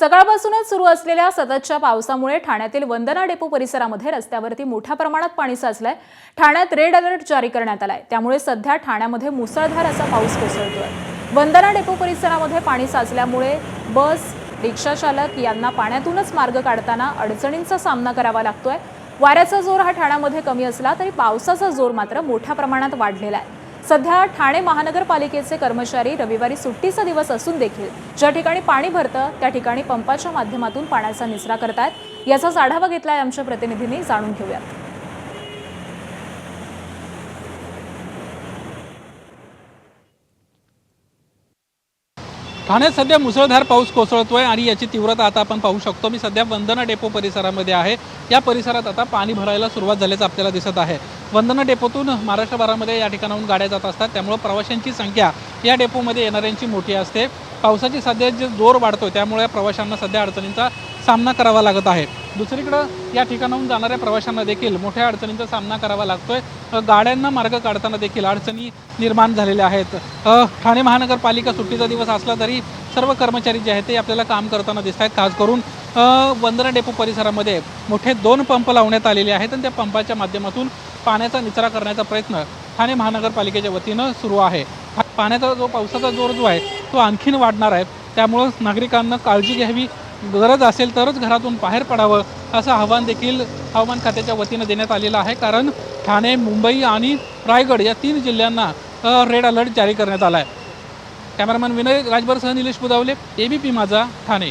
सकाळपासूनच सुरू असलेल्या सततच्या पावसामुळे ठाण्यातील वंदना डेपो परिसरामध्ये रस्त्यावरती मोठ्या प्रमाणात पाणी साचलंय। ठाण्यात रेड अलर्ट जारी करण्यात आलाय। त्यामुळे सध्या ठाण्यामध्ये मुसळधार असा पाऊस कोसळतोय। वंदना डेपो परिसरामध्ये पाणी साचल्यामुळे बस, रिक्षा चालक यांना पाण्यातूनच मार्ग काढताना अडचणींचा सामना करावा लागतोय। वाऱ्याचा जोर हा ठाण्यामध्ये कमी असला तरी पावसाचा जोर मात्र मोठ्या प्रमाणात वाढलेला आहे। सध्या ठाणे महानगरपालिकेचे कर्मचारी रविवारी सुट्टीचा दिवस असून देखील ज्या ठिकाणी पाणी भरतं त्या ठिकाणी पंपाच्या माध्यमातून पाण्याचा निचरा करतायत। याचाच आढावा घेतलाय आमच्या प्रतिनिधींनी, जाणून घेऊयात। ठाण्यात सध्या मुसळधार पाऊस कोसळतोय आणि याची तीव्रता आता आपण पाहू शकतो। मी सध्या वंदना डेपो परिसरामध्ये आहे। या परिसरात आता पाणी भरायला सुरुवात झाल्याचं आपल्याला दिसत आहे। वंदना डेपोतून महाराष्ट्रभरामध्ये या ठिकाणाहून गाड्या जात असतात, त्यामुळे प्रवाशांची संख्या या डेपोमध्ये येणाऱ्यांची मोठी असते। पावसाची सध्या जे जोर वाढतोय त्यामुळे प्रवाशांना सध्या अडचणींचा सामना करावा लागत आहे। दुसरीकडे या ठिकाणाहून जाणाऱ्या प्रवाशांना देखील मोठ्या अडचणींचा सामना करावा लागतोय। गाड्यांना मार्ग काढताना देखील अडचणी निर्माण झालेल्या आहेत। ठाणे महानगरपालिका सुट्टीचा दिवस असला तरी सर्व कर्मचारी जे आहेत ते आपल्याला काम करताना दिसत आहेत। खास करून वंदना डेपो परिसरामध्ये मोठे 2 पंप लावण्यात आलेले आहेत आणि त्या पंपाच्या माध्यमातून पाण्याचा निचरा करण्याचा प्रयत्न ठाणे महानगरपालिकेच्या वतीनं सुरू आहे। पाण्याचा पावसाचा जोर जो आहे तो आणखीन वाढणार आहे, त्यामुळे नागरिकांना काळजी घ्यावी, गरज असेल तरच घरातून बाहेर पडावं असं आवाहन देखील हवामान खात्याच्या वतीनं देण्यात आलेलं आहे। कारण ठाणे, मुंबई आणि रायगड या 3 जिल्ह्यांना रेड अलर्ट जारी करण्यात आला आहे। कॅमेरामॅन विनय राजभरसह निलेश बुदावले, ABP माझा, ठाणे।